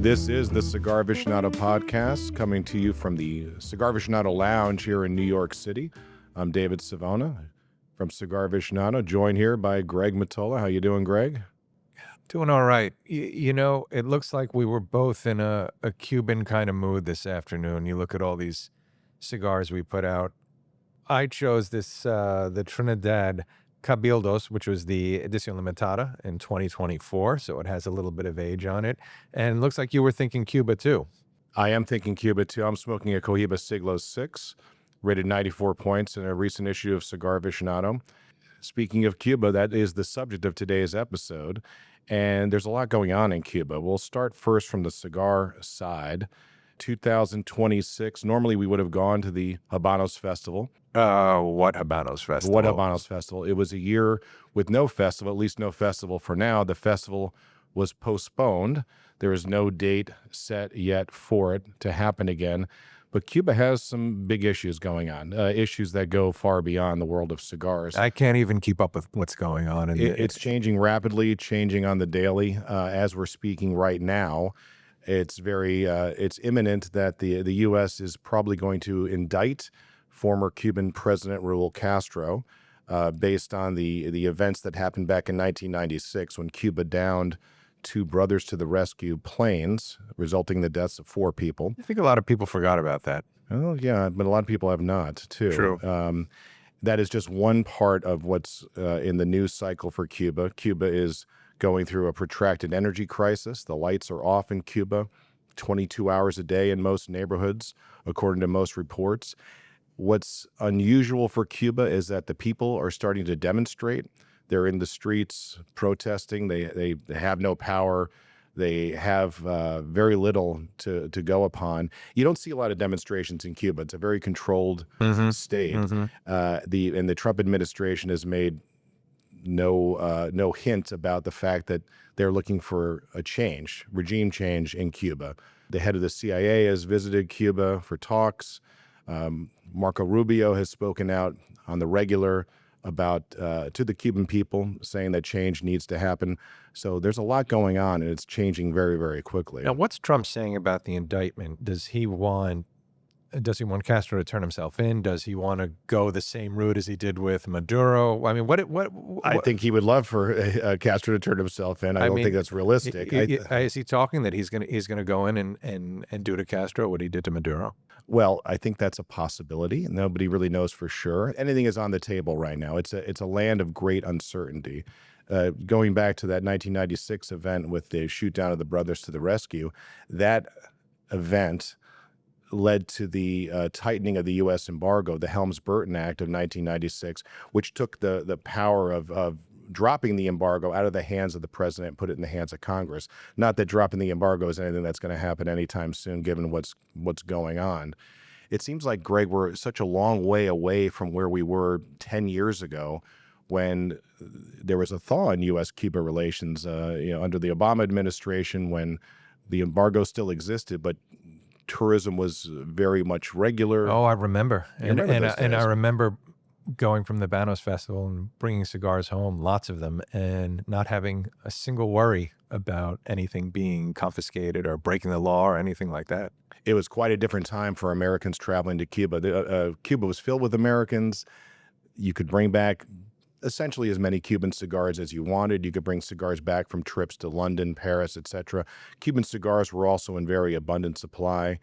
This is the Cigar Aficionado podcast, coming to you from the Cigar Aficionado Lounge here in New York City. I'm David Savona from Cigar Aficionado, joined here by Greg Mottola. How you doing, Greg? Doing all right. It looks like we were both in a Cuban kind of mood this afternoon. You look at all these cigars we put out. I chose this, the Trinidad Cabildos, which was the Edición Limitada in 2024, so it has a little bit of age on it. And it looks like you were thinking Cuba too. I am thinking Cuba too. I'm smoking a Cohiba Siglo 6, rated 94 points in a recent issue of Cigar Aficionado. Speaking of Cuba, that is the subject of today's episode, and there's a lot going on in Cuba. We'll start first from the cigar side. 2026, normally we would have gone to the Habanos Festival. What Habanos Festival? What Habanos Festival? It was a year with no festival, at least no festival for now. The festival was postponed. There is no date set yet for it to happen again. But Cuba has some big issues going on, issues that go far beyond the world of cigars. I can't even keep up with what's going on. It's changing rapidly, changing on the daily. As we're speaking right now, it's imminent that the U.S. is probably going to indict former Cuban President Raul Castro based on the events that happened back in 1996 when Cuba downed two brothers to the rescue planes, resulting in the deaths of 4 people. I think a lot of people forgot about that. Oh, yeah, but a lot of people have not, too. True. That is just one part of what's in the news cycle for Cuba. Cuba is going through a protracted energy crisis. The lights are off in Cuba 22 hours a day in most neighborhoods, according to most reports. What's unusual for Cuba is that the people are starting to demonstrate. They're in the streets protesting. They have no power. They have very little to go upon. You don't see a lot of demonstrations in Cuba. It's a very controlled state. The Trump administration has made no hint about the fact that they're looking for a regime change in Cuba. The head of the CIA has visited Cuba for talks. Marco Rubio has spoken out on the regular about to the Cuban people, saying that change needs to happen. So there's a lot going on, and it's changing very, very quickly. Now, what's Trump saying about the indictment? Does he want Castro to turn himself in? Does he want to go the same route as he did with Maduro? I mean, what I think he would love for Castro to turn himself in. I don't think that's realistic. Is he talking that he's gonna go in and do to Castro what he did to Maduro? Well, I think that's a possibility. Nobody really knows for sure. Anything is on the table right now. It's a land of great uncertainty. Going back to that 1996 event with the shoot down of the brothers to the rescue, that event led to the tightening of the U.S. embargo, the Helms-Burton Act of 1996, which took the power of dropping the embargo out of the hands of the president and put it in the hands of Congress. Not that dropping the embargo is anything that's going to happen anytime soon, given what's going on. It seems like, Greg, we're such a long way away from where we were 10 years ago when there was a thaw in U.S.-Cuba relations under the Obama administration, when the embargo still existed, but tourism was very much regular. Oh, I remember. And I remember going from the Habanos Festival and bringing cigars home, lots of them, and not having a single worry about anything being confiscated or breaking the law or anything like that. It was quite a different time for Americans traveling to Cuba. Cuba was filled with Americans. You could bring back essentially as many Cuban cigars as you wanted. You could bring cigars back from trips to London, Paris, etc. Cuban cigars were also in very abundant supply.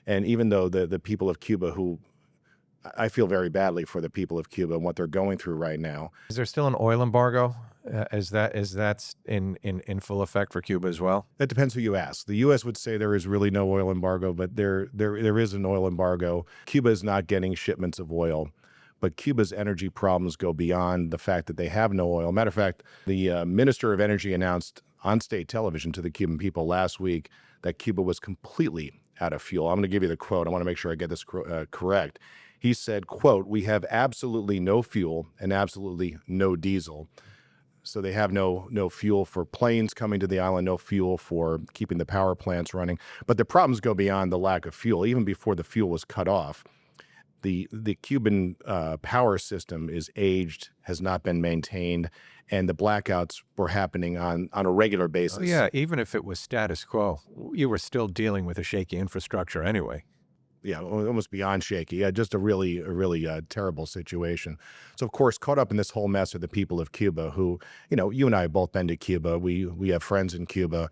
And even though the people of Cuba, who I feel very badly for the people of Cuba and what they're going through right now. Is there still an oil embargo? Is that in full effect for Cuba as well? That depends who you ask. The U.S. would say there is really no oil embargo, but there is an oil embargo. Cuba is not getting shipments of oil. But Cuba's energy problems go beyond the fact that they have no oil. Matter of fact, the Minister of Energy announced on state television to the Cuban people last week that Cuba was completely out of fuel. I'm going to give you the quote. I want to make sure I get this correct. He said, quote, "We have absolutely no fuel and absolutely no diesel." So they have no fuel for planes coming to the island, no fuel for keeping the power plants running. But the problems go beyond the lack of fuel. Even before the fuel was cut off, the Cuban power system is aged, has not been maintained, and the blackouts were happening on a regular Oh, basis. yeah, even if it was status quo, you were still dealing with a shaky infrastructure anyway. Yeah, almost beyond shaky. Yeah, just a really terrible situation. So, of course, caught up in this whole mess are the people of Cuba, who, you and I have both been to Cuba. We have friends in Cuba.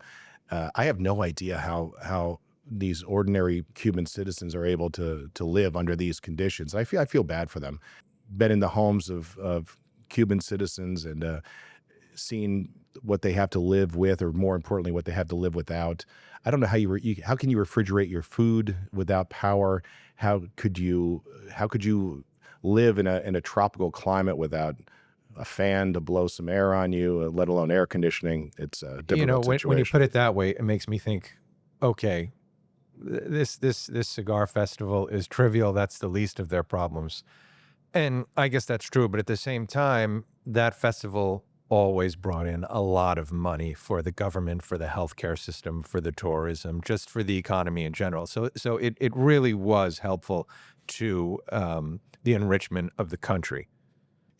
I have no idea how these ordinary Cuban citizens are able to live under these conditions. I feel bad for them. Been in the homes of Cuban citizens and seen what they have to live with, or more importantly, what they have to live without. I don't know how can you refrigerate your food without power? How could you how could you live in a tropical climate without a fan to blow some air on you, let alone air conditioning? It's a difficult When you put situation. it that way, it makes me think, okay, this cigar festival is trivial. That's the least of their problems. And I guess that's true, but at the same time, that festival always brought in a lot of money for the government, for the healthcare system, for the tourism, just for the economy in general. So it really was helpful to the enrichment of the country.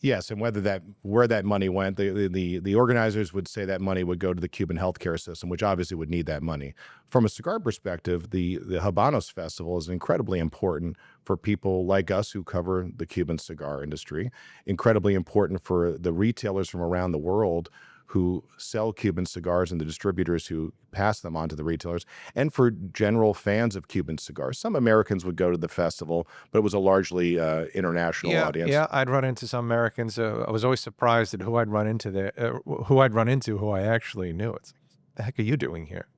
Yes, and where that money went, the organizers would say that money would go to the Cuban healthcare system, which obviously would need that money. From a cigar perspective, the Habanos Festival is incredibly important for people like us who cover the Cuban cigar industry, incredibly important for the retailers from around the world who sell Cuban cigars and the distributors who pass them on to the retailers, and for general fans of Cuban cigars. Some Americans would go to the festival, but it was a largely international Yeah, audience. yeah, I'd run into some Americans. I was always surprised at who I'd run into there, who I'd run into who I actually knew. It's like, the heck are you doing here?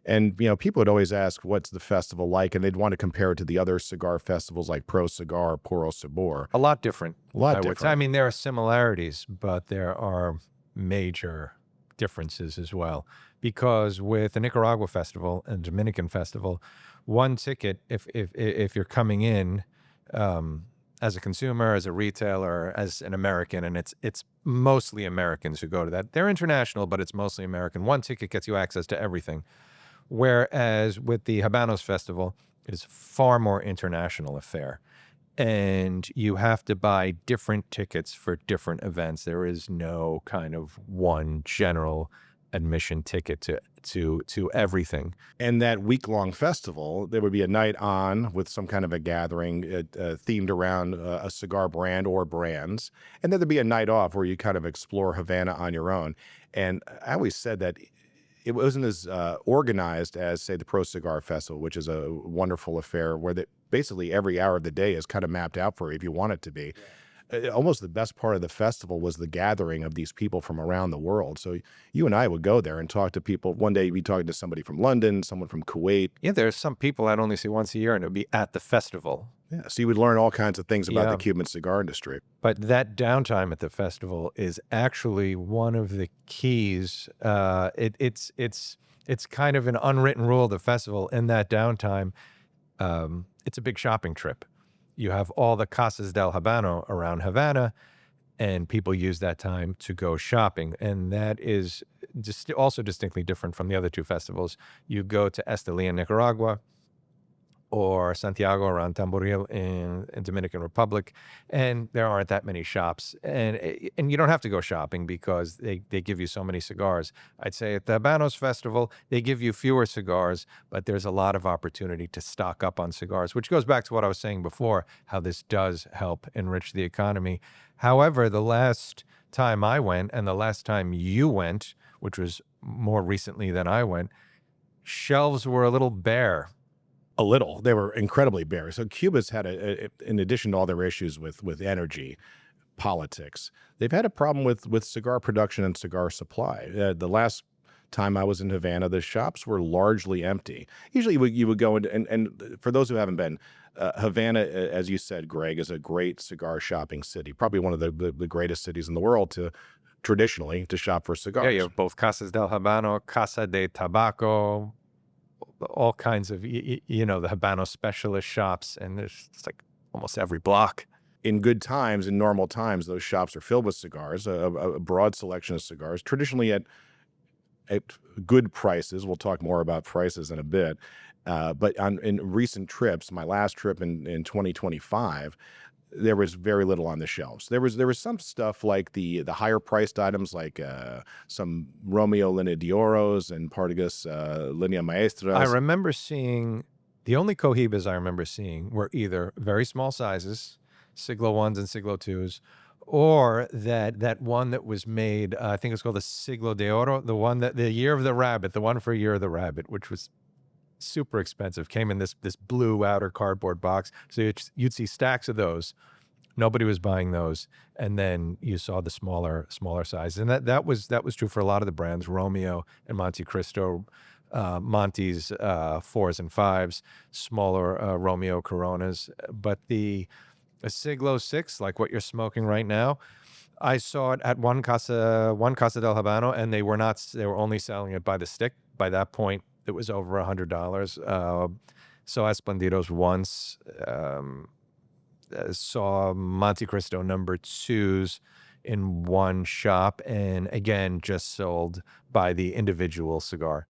And people would always ask, "What's the festival like?" And they'd want to compare it to the other cigar festivals like Pro Cigar or Puro Sabor. A lot different, A lot I would say. I different. mean, there are similarities, but there are major differences as well. Because with the Nicaragua Festival and Dominican Festival, one ticket, if you're coming in as a consumer, as a retailer, as an American, and it's mostly Americans who go to that. They're international, but it's mostly American. One ticket gets you access to everything. Whereas with the Habanos Festival, it is a far more international affair. And you have to buy different tickets for different events. There is no kind of one general admission ticket to everything. And that week-long festival, there would be a night on with some kind of a gathering themed around a cigar brand or brands. And then there'd be a night off where you kind of explore Havana on your own. And I always said that it wasn't as organized as, say, the Pro Cigar Festival, which is a wonderful affair where basically every hour of the day is kind of mapped out for you if you want it to be. Almost the best part of the festival was the gathering of these people from around the world. So you and I would go there and talk to people. One day you'd be talking to somebody from London, someone from Kuwait. Yeah, there's some people I'd only see once a year, and it would be at the festival. Yeah, so you would learn all kinds of things about Yeah. the Cuban cigar industry. But that downtime at the festival is actually one of the keys. It's kind of an unwritten rule of the festival. In that downtime, it's a big shopping trip. You have all the Casas del Habano around Havana, and people use that time to go shopping. And that is just also distinctly different from the other two festivals. You go to Esteli in Nicaragua, or Santiago around Tamboril in Dominican Republic, and there aren't that many shops. And you don't have to go shopping because they give you so many cigars. I'd say at the Habanos Festival, they give you fewer cigars, but there's a lot of opportunity to stock up on cigars, which goes back to what I was saying before, how this does help enrich the economy. However, the last time I went and the last time you went, which was more recently than I went, shelves were a little bare. A little. They were incredibly bare. So Cuba's had, in addition to all their issues with energy, politics, they've had a problem with cigar production and cigar supply. The last time I was in Havana, the shops were largely empty. Usually you would go in, and for those who haven't been, Havana, as you said, Greg, is a great cigar shopping city, probably one of the greatest cities in the world traditionally to shop for cigars. Yeah, you have both Casas del Habano, Casa de Tabaco, all kinds of, the Habano specialist shops, and it's like almost every block. In good times, in normal times, those shops are filled with cigars, a broad selection of cigars, traditionally at at good prices. We'll talk more about prices in a bit. But in recent trips, my last trip in 2025, there was very little on the shelves. There was some stuff like the higher priced items, like some Romeo Linea d'Oros and Partagas Linea I Maestras. remember seeing the only Cohibas I remember seeing were either very small sizes, Siglo 1s and Siglo 2s, or that one that was made, I think it's called the Siglo de Oro, the one that the Year of the Rabbit, the one for Year of the Rabbit, which was super expensive, came in this blue outer cardboard box. So you'd see stacks of those. Nobody was buying those, and then you saw the smaller size, and that was true for a lot of the brands, Romeo and Monte Cristo, Monte's 4s and 5s, smaller Romeo Coronas, but a Siglo 6, like what you're smoking right now, I saw it at one Casa del Habano, and they were only selling it by the stick. By that point, it was over $100. Saw Esplendidos once. Saw Monte Cristo number 2s in one shop, and again, just sold by the individual cigar.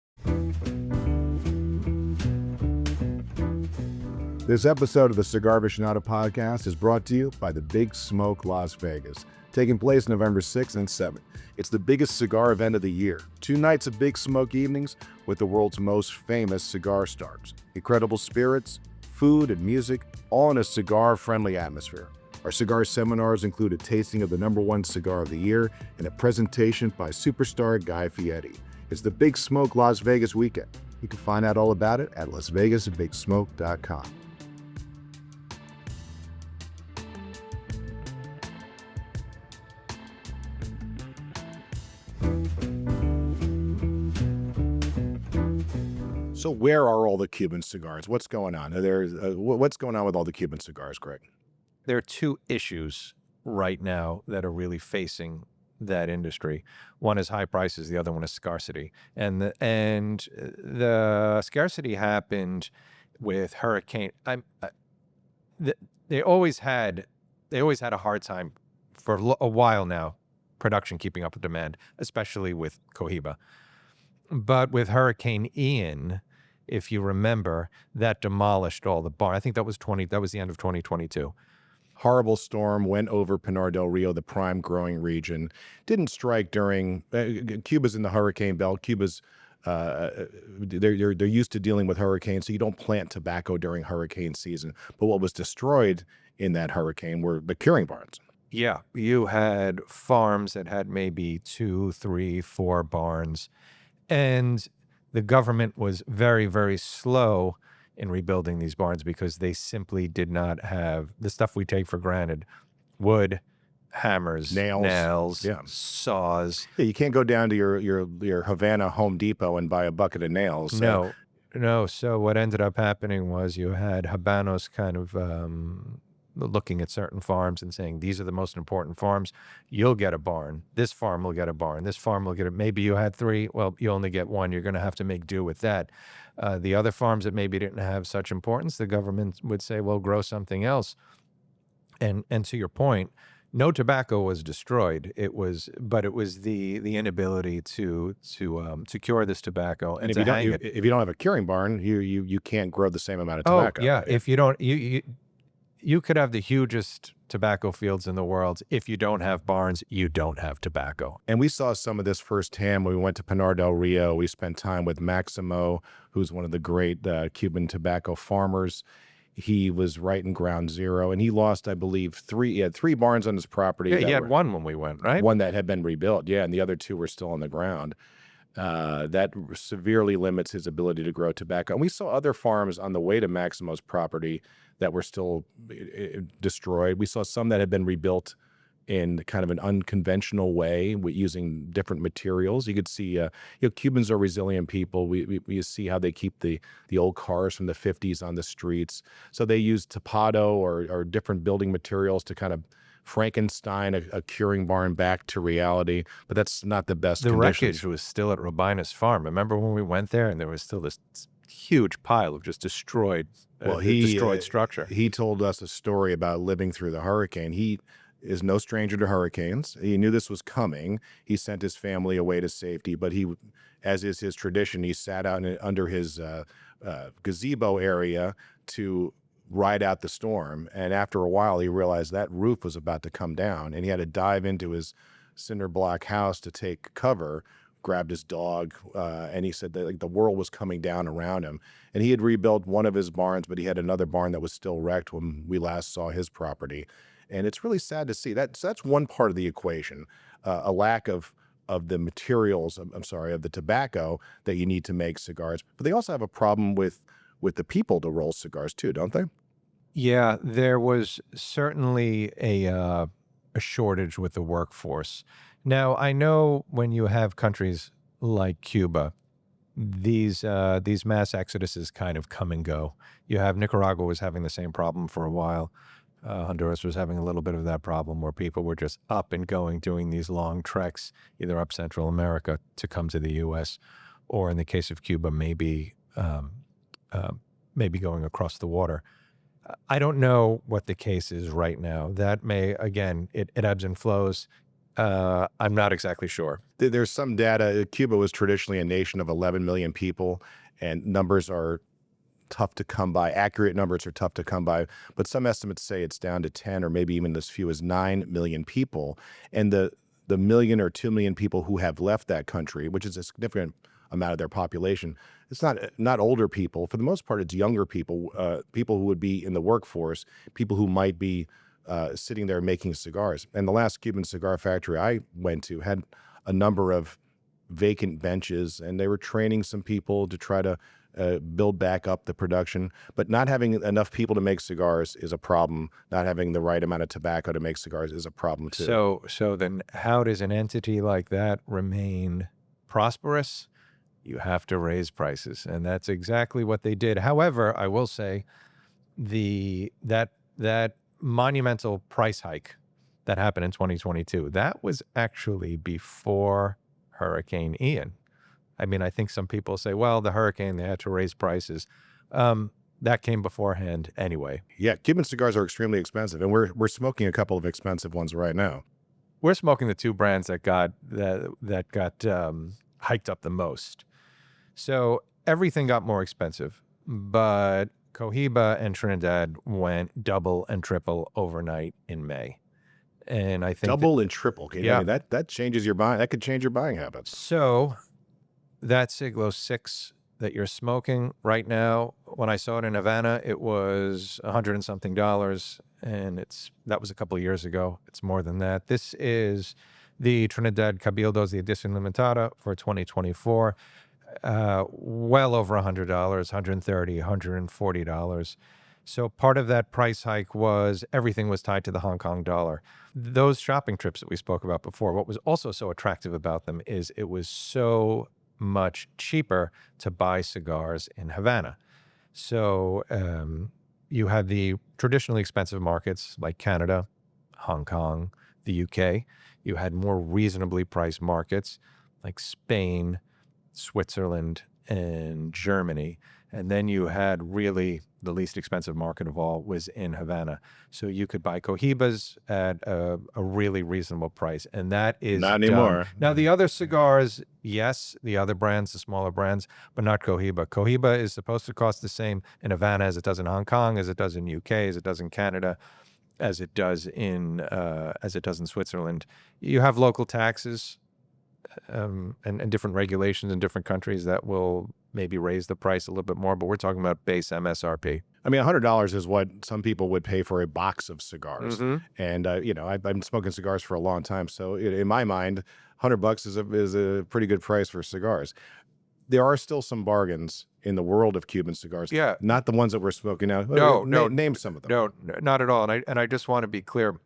This episode of the Cigar Aficionado podcast is brought to you by the Big Smoke Las Vegas, taking place November 6th and 7th. It's the biggest cigar event of the year. 2 nights of Big Smoke evenings with the world's most famous cigar stars. Incredible spirits, food, and music, all in a cigar-friendly atmosphere. Our cigar seminars include a tasting of the #1 cigar of the year and a presentation by superstar Guy Fieri. It's the Big Smoke Las Vegas weekend. You can find out all about it at lasvegasbigsmoke.com. So where are all the Cuban cigars? What's going on? What's going on with all the Cuban cigars, Greg? There are 2 issues right now that are really facing that industry. One is high prices, the other one is scarcity. And the scarcity happened with hurricane. They always had a hard time for a while now, production keeping up with demand, especially with Cohiba. But with Hurricane Ian, if you remember, that demolished all the barn. I think that was the end of 2022. Horrible storm went over Pinar del Rio, the prime growing region. Didn't strike during Cuba's in the hurricane belt. Cuba's they're used to dealing with hurricanes, so you don't plant tobacco during hurricane season. But what was destroyed in that hurricane were the curing barns. Yeah, you had farms that had maybe 2, 3, 4 barns, and the government was very, very slow in rebuilding these barns because they simply did not have the stuff we take for granted: wood, hammers, nails, yeah, saws. Yeah, you can't go down to your Havana Home Depot and buy a bucket of nails. No. So what ended up happening was you had Habanos kind of looking at certain farms and saying, these are the most important farms. You'll get a barn. This farm will get a barn. This farm will get it. Maybe you had 3. Well, you only get 1. You're going to have to make do with that. The other farms that maybe didn't have such importance, the government would say, well, grow something else. And to your point, no tobacco was destroyed. But it was the inability to cure this tobacco and if to you hang don't it. if you don't have a curing barn, you can't grow the same amount of tobacco. Oh, yeah. If you don't, you could have the hugest tobacco fields in the world. If you don't have barns, you don't have tobacco. And we saw some of this firsthand when we went to Pinar del Rio. We spent time with Maximo, who's one of the great Cuban tobacco farmers. He was right in ground zero, and he lost, I believe, 3. He had 3 barns on his property. Yeah, he had 1 when we went, right? One that had been rebuilt, yeah, and the other 2 were still on the ground. That severely limits his ability to grow tobacco. And we saw other farms on the way to Maximo's property that were still destroyed. We saw some that had been rebuilt in kind of an unconventional way using different materials. You could see, Cubans are resilient people. We see how they keep the old cars from the 50s on the streets. So they use tapado or different building materials to kind of Frankenstein a curing barn back to reality, but that's not the best The conditions. wreckage was still at Robina's farm. Remember when we went there and there was still this huge pile of just destroyed structure. He told us a story about living through the hurricane. is no stranger to hurricanes. He knew this was coming. He sent his family away to safety, but he, as is his tradition, he sat out under his gazebo area to ride out the storm. And after a while, he realized that roof was about to come down, and he had to dive into his cinder block house to take cover. Grabbed his dog, and he said that like the world was coming down around him. And he had rebuilt one of his barns, but he had another barn that was still wrecked when we last saw his property. And it's really sad to see that. So that's one part of the equation, a lack of the materials. I'm sorry, of the tobacco that you need to make cigars. But they also have a problem with the people to roll cigars too, don't they? Yeah, there was certainly a shortage with the workforce. Now, I know when you have countries like Cuba, these mass exoduses kind of come and go. You have Nicaragua was having the same problem for a while. Honduras was having a little bit of that problem where people were just up and going, doing these long treks, either up Central America to come to the U.S., or in the case of Cuba, maybe going across the water. I don't know what the case is right now. That may, again, it ebbs and flows. I'm not exactly sure. There's some data. Cuba was traditionally a nation of 11 million people, and numbers are tough to come by. Accurate numbers are tough to come by, but some estimates say it's down to 10 or maybe even as few as 9 million people. And the million or 2 million people who have left that country, which is a significant amount of their population, it's not older people. For the most part, it's younger people, people who would be in the workforce, people who might be sitting there making cigars. And the last Cuban cigar factory I went to had a number of vacant benches, and they were training some people to try to build back up the production. But not having enough people to make cigars is a problem. Not having the right amount of tobacco to make cigars is a problem too. So then how does an entity like that remain prosperous? You have to raise prices, and that's exactly what they did. However, I will say that monumental price hike that happened in 2022, that was actually before Hurricane Ian. I mean, I think some people say, well, the hurricane, they had to raise prices. That came beforehand anyway. Yeah, Cuban cigars are extremely expensive, and we're smoking a couple of expensive ones right now. We're smoking the two brands that got hiked up the most. So everything got more expensive, but Cohiba and Trinidad went double and triple overnight in May. And I think double and triple. Yeah. I mean, that changes your buying. That could change your buying habits. So that Siglo 6 that you're smoking right now, when I saw it in Havana, it was $100 and something, and that was a couple of years ago. It's more than that. This is the Trinidad Cabildos, the Edición Limitada for 2024. Well over $100, $130, $140. So part of that price hike was everything was tied to the Hong Kong dollar. Those shopping trips that we spoke about before, what was also so attractive about them is it was so much cheaper to buy cigars in Havana. So you had the traditionally expensive markets like Canada, Hong Kong, the UK. You had more reasonably priced markets like Spain, Switzerland, and Germany. And then you had really the least expensive market of all was in Havana. So you could buy Cohibas at a really reasonable price. And that is not anymore. Now, the other cigars, yes, the other brands, the smaller brands, but not Cohiba. Cohiba is supposed to cost the same in Havana as it does in Hong Kong, as it does in UK, as it does in Canada, as it does in Switzerland. You have local taxes and different regulations in different countries that will maybe raise the price a little bit more, but we're talking about base MSRP. I mean, $100 is what some people would pay for a box of cigars. Mm-hmm. And, I've been smoking cigars for a long time. So in my mind, $100 is a pretty good price for cigars. There are still some bargains in the world of Cuban cigars. Yeah. Not the ones that we're smoking now. No. Name some of them. No, not at all. And I just want to be clear.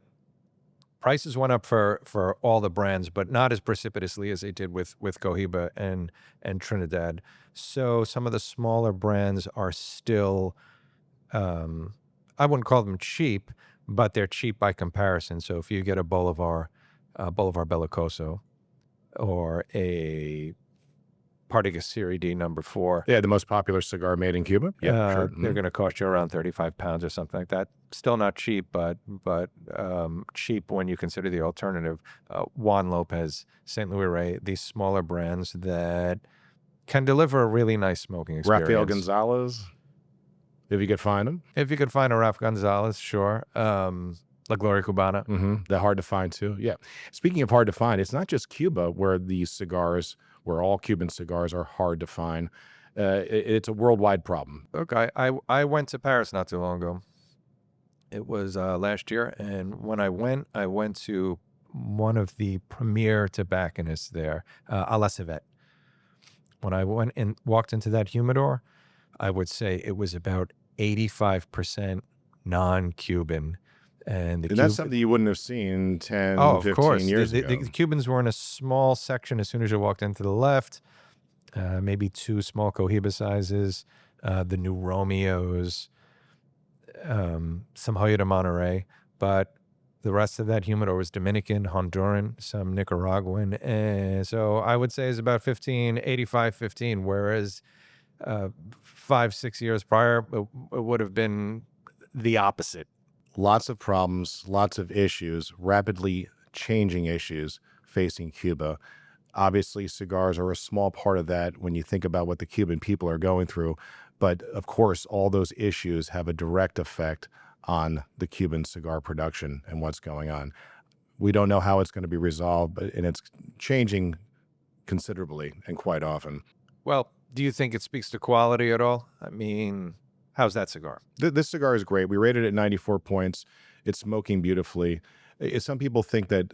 Prices went up for all the brands, but not as precipitously as they did with Cohiba and Trinidad. So some of the smaller brands are still, I wouldn't call them cheap, but they're cheap by comparison. So if you get a Bolivar Belicoso, or a Partagas Serie D number 4. Yeah, the most popular cigar made in Cuba. Yeah, sure. They're going to cost you around 35 pounds or something like that. Still not cheap, but cheap when you consider the alternative. Juan Lopez, St. Louis Rey, these smaller brands that can deliver a really nice smoking experience. Rafael Gonzalez, if you could find them. If you could find a Raf Gonzalez, sure. La Gloria Cubana. They're hard to find too. Yeah. Speaking of hard to find, it's not just Cuba where all Cuban cigars are hard to find. It's a worldwide problem. Okay, I went to Paris not too long ago. It was last year, and when I went to one of the premier tobacconists there, à la Civette. When I went and walked into that humidor, I would say it was about 85% non-Cuban. And that's something you wouldn't have seen 10, of 15 course. years the, ago. The Cubans were in a small section as soon as you walked into the left, maybe 2 small Cohiba sizes, the new Romeos, some Hoyo de Monterrey, but the rest of that humidor was Dominican, Honduran, some Nicaraguan. And so I would say it's about 85-15, whereas 5-6 years prior, it would have been the opposite. Lots of problems, lots of issues, rapidly changing issues facing Cuba. Obviously, cigars are a small part of that when you think about what the Cuban people are going through. But of course, all those issues have a direct effect on the Cuban cigar production and what's going on. We don't know how it's going to be resolved, and it's changing considerably and quite often. Well, do you think it speaks to quality at all? I mean, how's that cigar? This cigar is great. We rated it at 94 points. It's smoking beautifully. Some people think that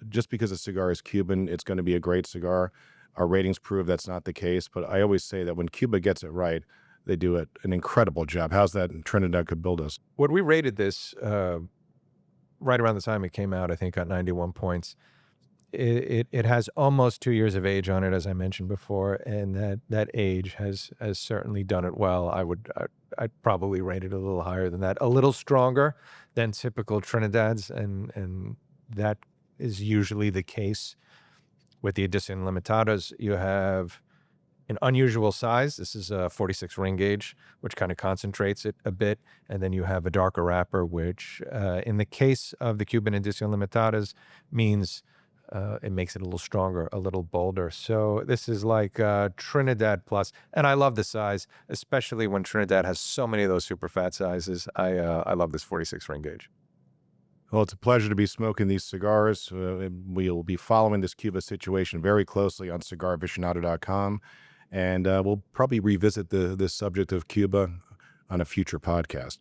just because a cigar is Cuban, it's going to be a great cigar. Our ratings prove that's not the case. But I always say that when Cuba gets it right, they do an incredible job. How's that in Trinidad could build us? When we rated this, right around the time it came out, I think got 91 points. It has almost 2 years of age on it, as I mentioned before, and that age has certainly done it well. I'd probably rate it a little higher than that, a little stronger than typical Trinidad's, and that is usually the case with the Edición Limitadas. You have an unusual size. This is a 46 ring gauge, which kind of concentrates it a bit, and then you have a darker wrapper, which in the case of the Cuban Edición Limitadas means it makes it a little stronger, a little bolder. So this is like Trinidad plus, and I love the size, especially when Trinidad has so many of those super fat sizes. I love this 46 ring gauge. Well, it's a pleasure to be smoking these cigars. We'll be following this Cuba situation very closely on CigarAficionado.com, and we'll probably revisit this subject of Cuba on a future podcast.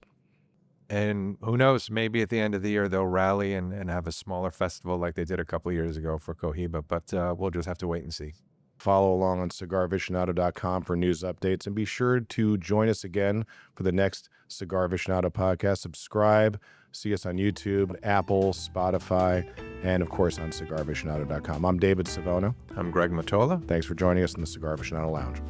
And who knows, maybe at the end of the year, they'll rally and have a smaller festival like they did a couple of years ago for Cohiba, but we'll just have to wait and see. Follow along on CigarAficionado.com for news updates, and be sure to join us again for the next Cigar Aficionado podcast. Subscribe, see us on YouTube, Apple, Spotify, and of course on CigarAficionado.com. I'm David Savona. I'm Greg Mottola. Thanks for joining us in the Cigar Aficionado Lounge.